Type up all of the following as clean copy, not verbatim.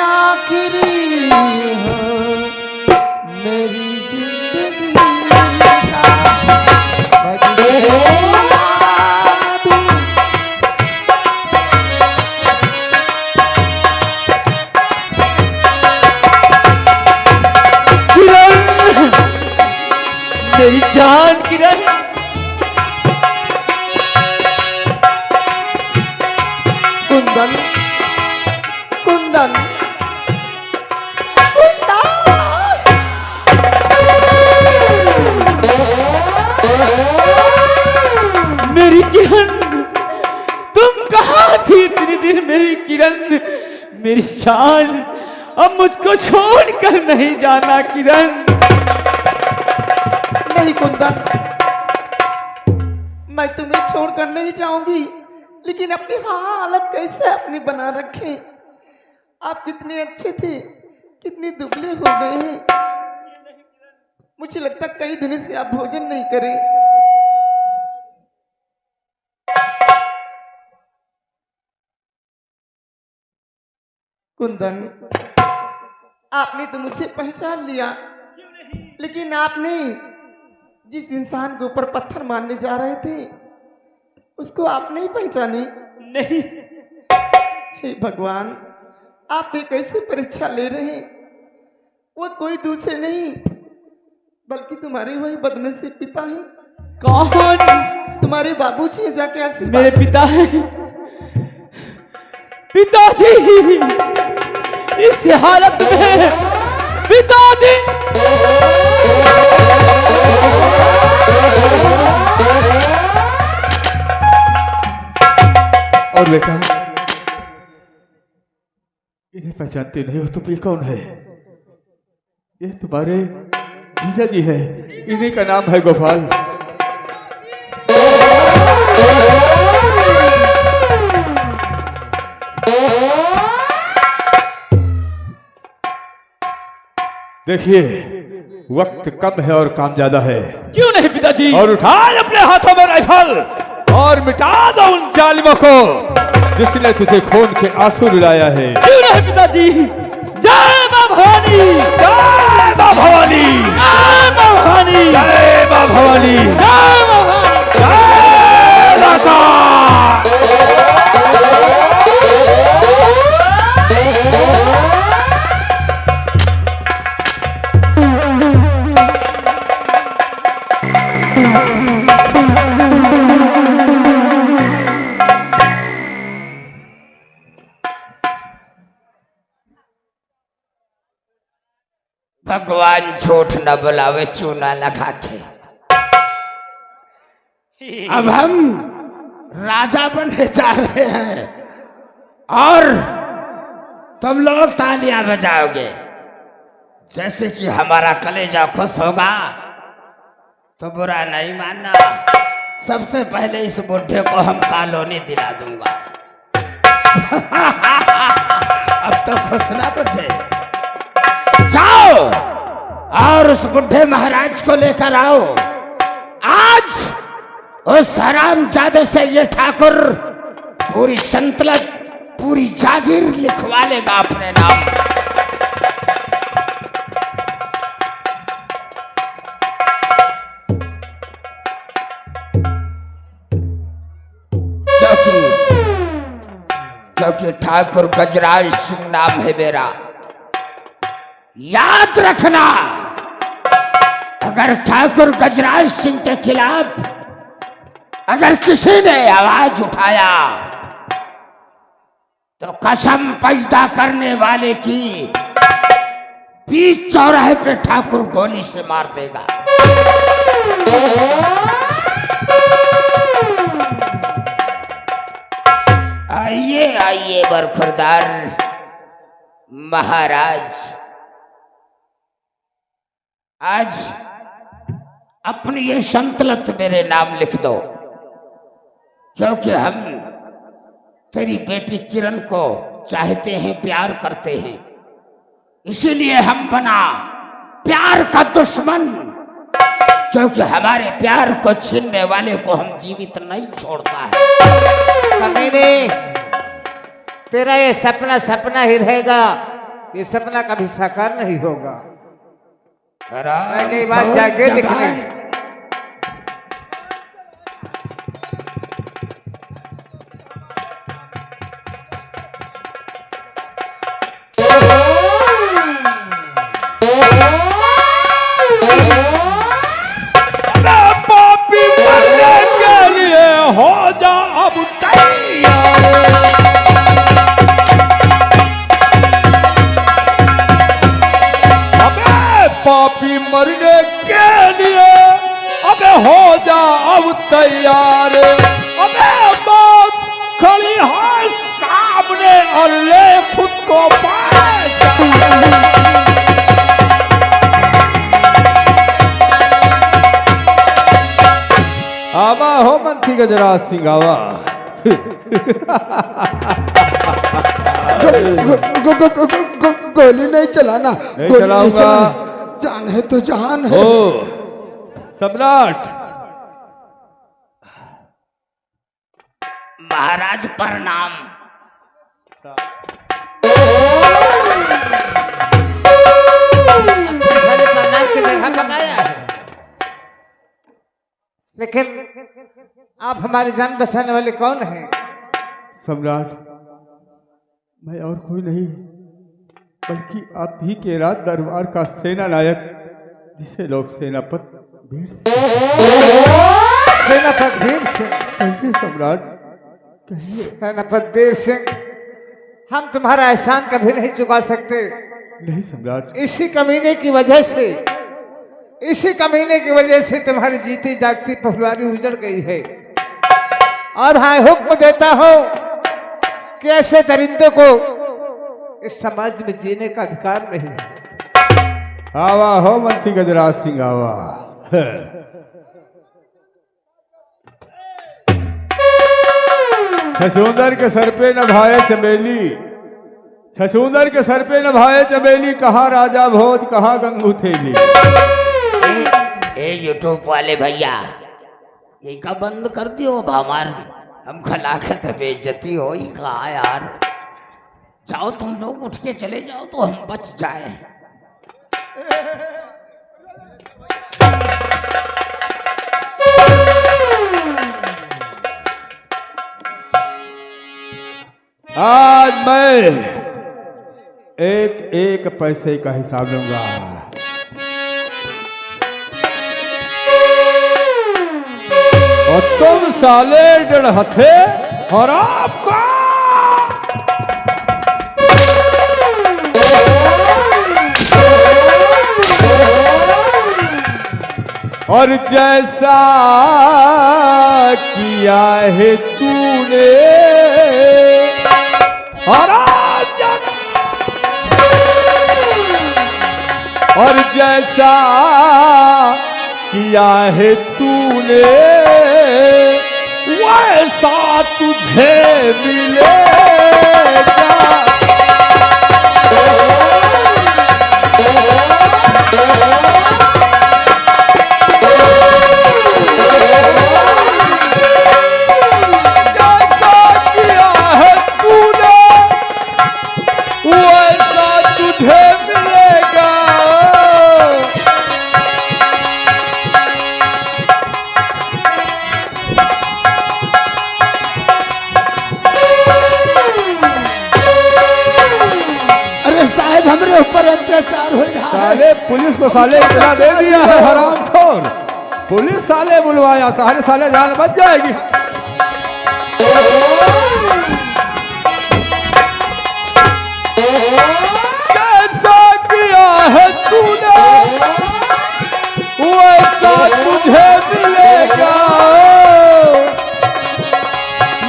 आखिरी हो मेरी जिंदगी मेरी जान किरण, कुंदन कुंदन मेरी किरण, तुम कहाँ थी इतनी दिन मेरी किरण, मेरी जान, अब मुझको छोड़कर नहीं जाना किरण। नहीं कुंदन, मैं तुम्हें छोड़कर नहीं जाऊंगी, लेकिन अपनी हालत कैसे अपनी बना रखे। आप कितने अच्छे थे, कितने दुबले हो गए हैं। मुझे लगता कई दिनों से आप भोजन नहीं करें। कुंदन, आपने तो मुझे पहचान लिया, लेकिन आपने जिस इंसान के ऊपर पत्थर मारने जा रहे थे उसको आप नहीं पहचाने। नहीं। हे भगवान, आप ये कैसे परीक्षा ले रहे हैं। वो कोई दूसरे नहीं बल्कि तुम्हारे वही बदनसीब पिता हैं। कौन? तुम्हारे बाबूजी हैं, जाके आशीर्वाद। मेरे पिता हैं। पिताजी इस हालत में, पिताजी। और बेटा, इन्हें पहचानते नहीं हो तुम? ये कौन है? ये तुम्हारे जीजा जी है, इन्हीं का नाम है गोपाल। देखिए, वक्त कम है और काम ज्यादा है। क्यों नहीं पिताजी? और उठाए अपने हाथों में राइफल और मिटा दो उन जालिमों को जिसने तुझे खून के आंसू रुलाया है। क्यों नहीं पिताजी? जय मां भवानी, जय मां भवानी, जय मां भवानी, जय मां भवानी, जय मां भवानी, जय माता। भगवान झूठ न बुलावे, चूना न खाते। अब हम राजा बनने जा रहे हैं और तुम लोग तालियां बजाओगे जैसे कि हमारा कलेजा खुश होगा, तो बुरा नहीं मानना। सबसे पहले इस बुढ़े को हम कॉलोनी दिला दूंगा। अब तो खुश ना बुढ़े, जाओ और उस बुढ़े महाराज को लेकर आओ। आज उस हरामजादे से ये ठाकुर पूरी संतलत, पूरी जागीर लिखवा लेगा अपने नाम। क्योंकि ठाकुर गजराज सिंह नाम है मेरा। याद रखना, अगर ठाकुर गजराज सिंह के खिलाफ अगर किसी ने आवाज उठाया तो कसम पैदा करने वाले की बीच चौराहे पे ठाकुर गोली से मार देगा। आइए आइए बरखुरदार महाराज, आज अपनी ये संतलत मेरे नाम लिख दो, क्योंकि हम तेरी बेटी किरण को चाहते हैं, प्यार करते हैं। इसीलिए हम बना प्यार का दुश्मन, क्योंकि हमारे प्यार को छीनने वाले को हम जीवित नहीं छोड़ता है। कमीने, तेरा ये सपना सपना ही रहेगा, ये सपना कभी साकार नहीं होगा। खराब मैं ये बात जाके लिखने पापी मरने के लिए हो जा अब तैयार। अबे पापी मरने के लिए अबे हो जा अब तैयार। अबे मौत खड़ी है सामने और ले खुद को पास। आवा हो मंथी गजराज सिंह आवा। गोली नहीं चलाना, नहीं गोली चलाऊंगा। चलाना। जान है तो जान है। ओ सम्राट महाराज प्रणाम। सारे प्रणाम की जगह बनाया है, लेकिन आप हमारी जान बचाने वाले कौन हैं? सम्राट, मैं और कोई नहीं बल्कि आप ही के राज दरबार का सेना नायक, जिसे लोग सेनापति वीर सेनापति वीर सिंह। कैसे सम्राट? सेनापति वीर सिंह, हम तुम्हारा एहसान कभी नहीं चुका सकते। नहीं सम्राट, इसी कमीने की वजह से, इसी कमीने की वजह से तुम्हारी जीती जागती पहलवानी उजड़ गई है। और हाँ, हुक्म देता हूं कि ऐसे दरिंदों को इस समाज में जीने का अधिकार नहीं है। आवा हो मंत्री गजराज सिंह आवा। छछूंदर के सर पे न भाए चमेली, छछूंदर के सर पे न भाए चमेली, कहाँ राजा भोज कहाँ गंगू थेली। ए यूट्यूब वाले भैया, ये का बंद कर दियो अब हमार हम खलाखत बेइज्जती हो ही कहा यार। जाओ तुम लोग उठ के चले जाओ तो हम बच जाए। आज मैं एक एक पैसे का हिसाब लूंगा। और तुम साले डढ़हथे और आपका और जैसा किया है तूने और जैसा किया है तूने वैसा तुझे मिलेगा। हमरे ऊपर अत्याचार हो रहा है। साले पुलिस को साले इतना दे दिया है हरामखोर, पुलिस साले बुलवाया, सारे साले जान बच जाएगी। कैसा किया है तूने वैसा तुझे मिलेगा।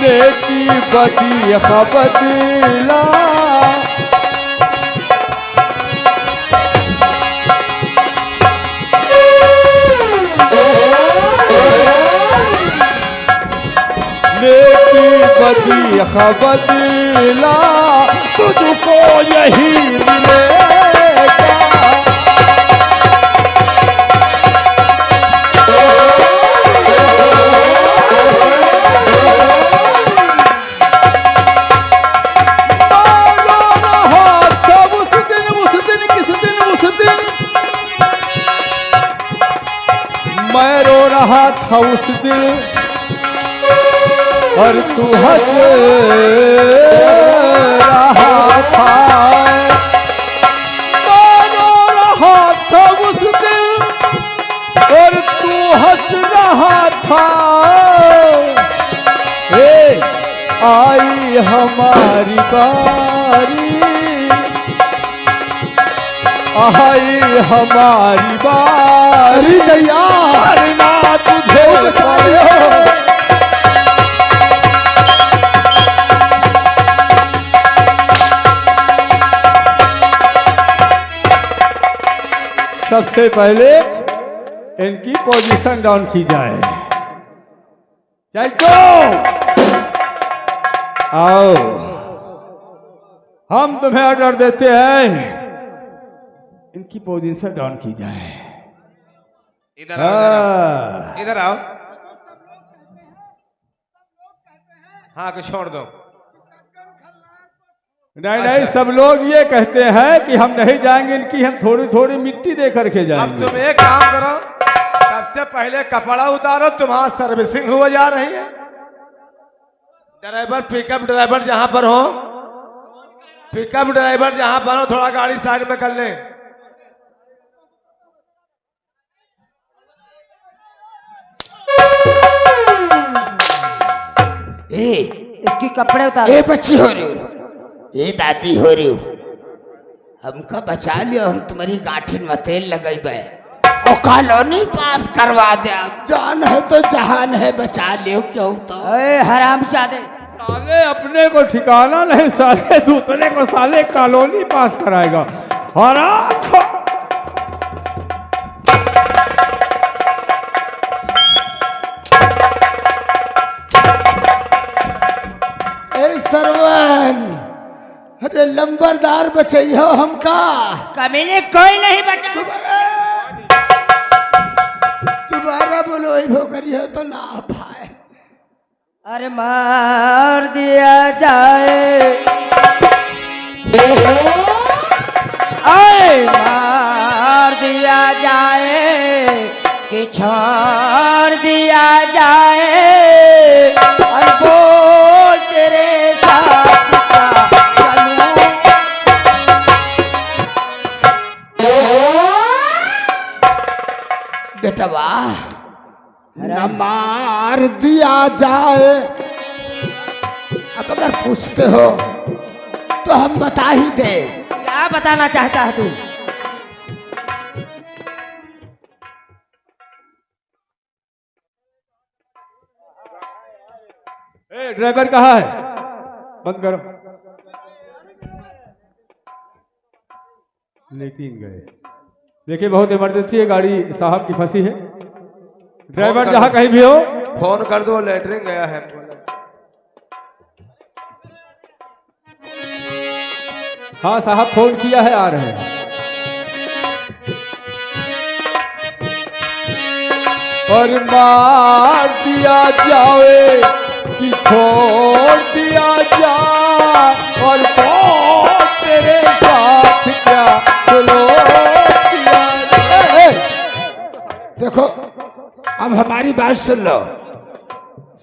नेकी बदी खबदला बदी खबदला तुझको यही मिलेगा। मानो रहा तब उस दिन रहा था उस दिल और तू हंस रहा था, रो रहा था उस दिल और तू हंस रहा था। आई हमारी बारी, आई हमारी बारी, ना तुझे सबसे पहले इनकी पोजीशन डाउन की जाए। चलो आओ, हम तुम्हें ऑर्डर देते हैं, इनकी पोजीशन डाउन की जाए। इधर आओ, इधर आओ। हाँ को छोड़ दो। नहीं नहीं, सब लोग ये कहते हैं कि हम नहीं जाएंगे, इनकी हम थोड़ी थोड़ी मिट्टी दे करके जाएंगे। अब तुम एक काम करो, सबसे पहले कपड़ा उतारो, तुम्हारा सर्विसिंग हो जा रही है। ड्राइवर पिकअप ड्राइवर जहां पर हो, पिकअप ड्राइवर जहां पर हो, थोड़ा गाड़ी साइड में कर ले। इसकी कपड़े उतारो। ए बच्ची हो रही हो, ए दादी हो रही हो, हमको बचा लियो, हम तुम्हारी गांठिन में तेल लगेबे और कॉलोनी पास करवा दे। जान है तो जहान है, बचा लियो क्यों तो। हरामजादे, साले अपने को ठिकाना नहीं, साले दूसरे को साले कॉलोनी पास कराएगा। हराम सरवन, अरे लंबरदार बचैयो हमका। कमीने कोई नहीं बचा। दोबारा बोलो, इधो करिए तो ना पाए। अरे मार दिया जाए, आए मार दिया जाए कि छोड़ दिया जाए, और बोल तेरे साथ क्या चलूं। बेटा वाह, न मार दिया जाए। अब अगर पूछते हो तो हम बता ही दे। क्या बताना चाहता है तू? ड्राइवर कहाँ है? बंद करो। लेकिन गए, देखिए बहुत इमरजेंसी है, गाड़ी साहब की फंसी है। ड्राइवर जहाँ कहीं भी हो फोन कर दो, लेटरिन गया है। हाँ साहब फोन किया है, आ रहे हैं। और मार दिया जाए कि छोड़ दिया जाए, और तो तेरे साथ क्या चलो दिया। देखो अब हमारी बात सुन लो।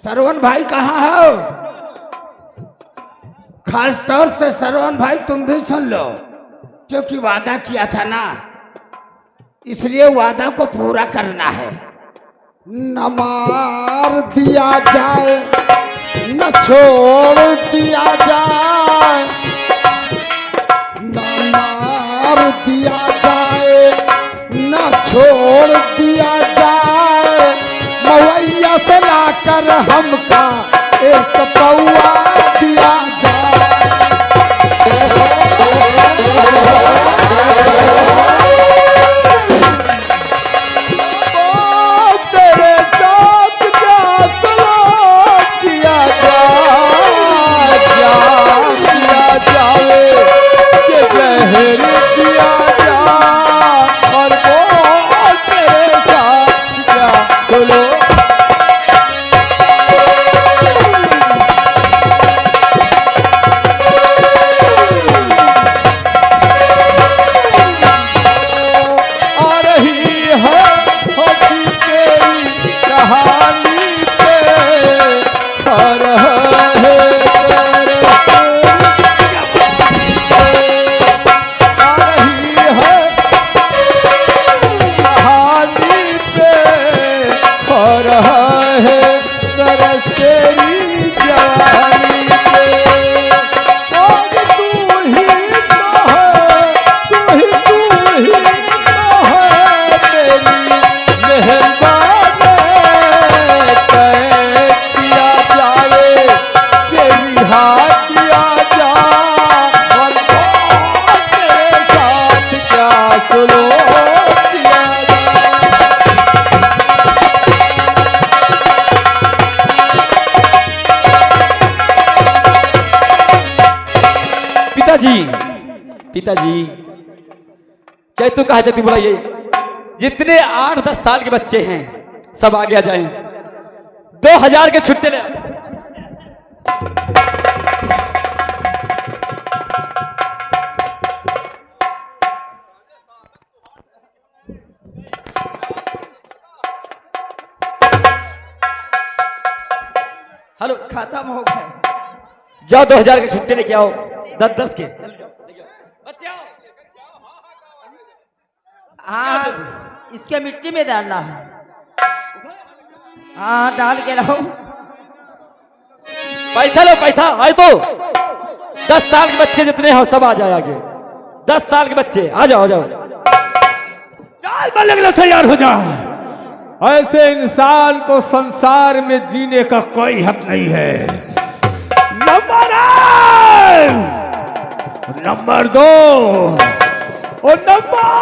सरवन भाई कहाँ हो? खास तौर से सरवन भाई तुम भी सुन लो, क्योंकि वादा किया था ना, इसलिए वादा को पूरा करना है। न मार दिया जाए, न छोड़ दिया जाए, न मार दिया जाए, न छोड़ दिया जाए। मवैया से लाकर हमका एक पौआ दिया जाए। तेरे साथ क्या सलाह किया जाए, किया जाए कि जहर दिया जाए, और वो तेरे साथ क्या चलो। पिताजी चाहे तू कहा जाती बुलाइए, जितने 8-10 साल के बच्चे हैं सब आगे आ जाएं। 2000 के छुट्टे ले। हेलो, खत्म हो गए। जाओ 2000 के छुट्टे लेके आओ, 10-10 के बच्चे आओ। हाँ, इसके मिट्टी में डालना है। हाँ, डाल के लाओ। पैसा लो, पैसा आए तो 10 साल के बच्चे जितने हो सब आ जाए आगे। 10 साल के बच्चे आ जाओ, आ जाओ। तैयार हो जा। ऐसे इंसान को संसार में जीने का कोई हक नहीं है। नंबर 1, नंबर 2 और नंबर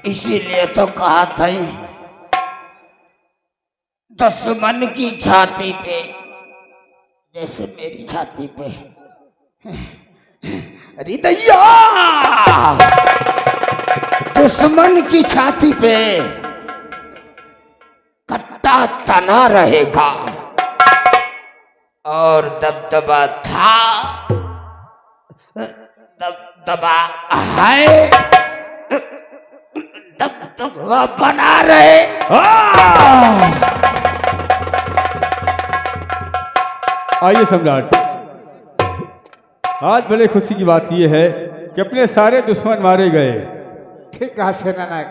इसीलिए तो कहा था दुश्मन की छाती पे जैसे मेरी छाती पे। अरे दैया, दुश्मन की छाती पे कट्टा तना रहेगा और दबदबा था, दबदबा है, दबदबा बना रहे। आइए सम्राट, आज बड़े खुशी की बात यह है कि अपने सारे दुश्मन मारे गए। ठीक कहा सेनानायक।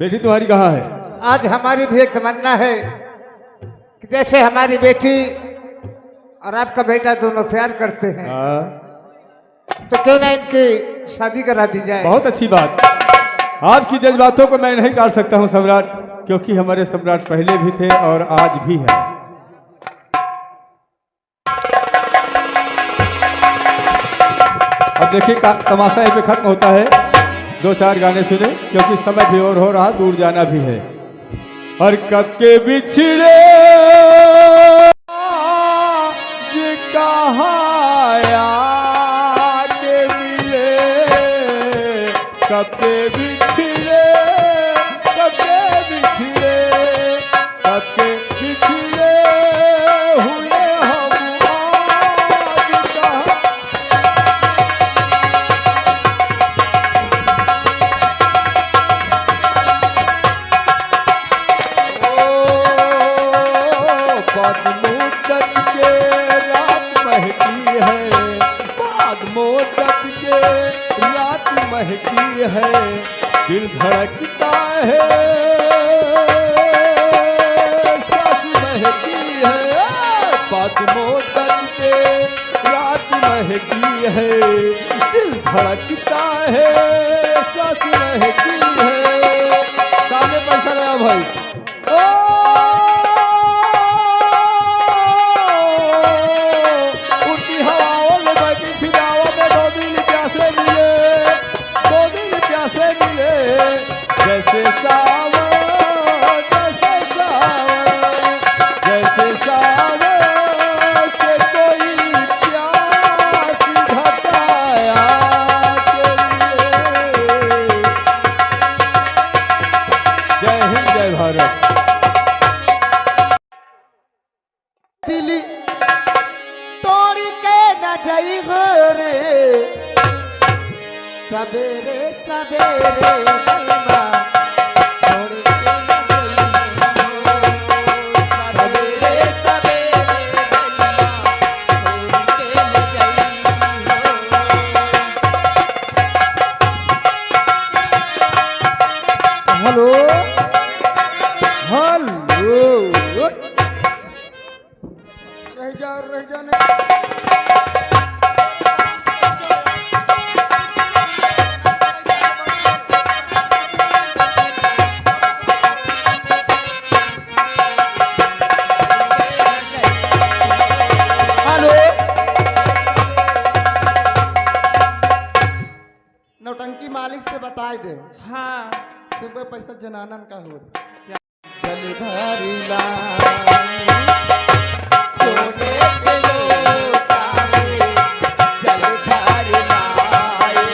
बेटी तुम्हारी कहाँ है? आज हमारी भी एक तमन्ना है कि जैसे हमारी बेटी और आपका बेटा दोनों प्यार करते हैं, तो क्यों ना इनकी शादी करा दी जाए। बहुत अच्छी बात। आपकी जज्बातों को मैं नहीं टाल सकता हूँ सम्राट, क्योंकि हमारे सम्राट पहले भी थे और आज भी है। अब देखिए तमाशा यहीं पे खत्म होता है। 2-4 गाने सुने, क्योंकि समय भी और हो रहा, दूर जाना भी है। और कब के बिछड़े कहाँ आके मिले, कब के बिछड़े, कब के बिछड़े, कब के बिछड़े हुए हम आज कहाँ। महकी है, दिल धड़कता है, सांस महकी है, बात मोहब्बत के रात महकी है, दिल धड़कता है, सांस महकी है। सामने पैसा लगा भाई। उड़ती हवाओं में बहती फिजाओं में 2 दिल प्यासे मिले, 2 दिल प्यासे मिले, जैसे सावन, जैसे सावन, जैसे सावन से कोई प्यास घटाया के लिए। जय हिंद, जय भारत। दिली तोड़ी के न जई हो रे, सवेरे सवेरे बलवा छोड़ के न जई हो, सवेरे सवेरे बलवा छोड़ के न जई हो। हेलो हेलो, रह जा से बता दे। हाँ सुबह पैसा जनानन का हो क्या? जल भरी लाई, सोने के लोटा में जल भरी लाई,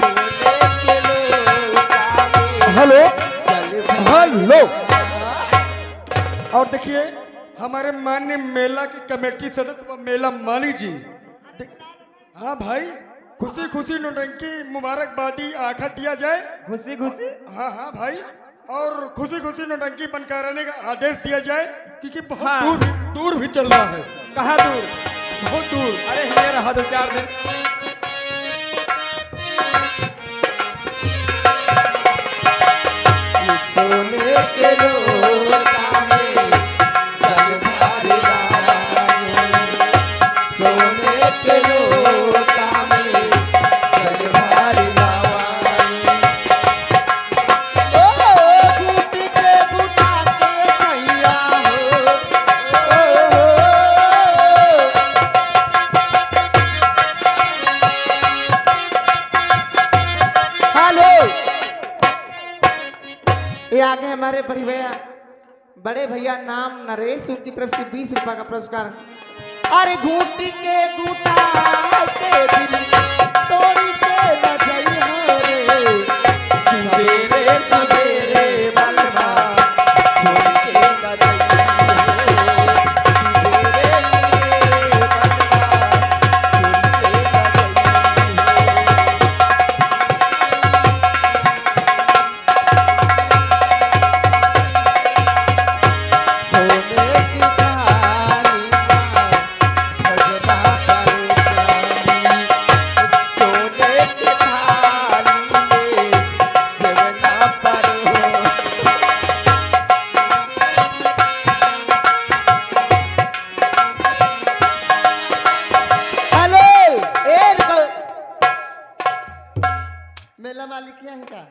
सोने के लोटा में हेलो जल भरी हेलो। लाई। और देखिए हमारे माननीय मेला की कमेटी सदस्य व मेला माली जी, हाँ भाई, खुशी खुशी नौटंकी मुबारकबादी आखिर दिया जाए। घुसी घुसी हाँ हाँ भाई, और खुशी खुशी नौटंकी बनकर रहने का आदेश दिया जाए, क्योंकि बहुत हाँ। दूर भी चल रहा है, कहाँ दूर? बहुत दूर। अरे ये रहा 2-4 दिन। सोने के लोटा में जल भरी लाई, सोने के लोटा में जल भरी लाई। ओ घूट के घुटा के सैया हो, हेलो। ये आगे हमारे बड़े भैया नाम नरेश, उनकी तरफ से 20 रुपए का पुरस्कार। अरे घूटी के घूटा के दिल तोड़ी के न जइहो रे, सवेरे सवेरे बलवा छोड़ के न जइहो, सवेरे सवेरे बलवा छोड़ के न जइहो। सोने की थाली में भजना परोसानी, सोने की थाली में जगना परोसानी। हेलो, मेला मालिक यहाँ का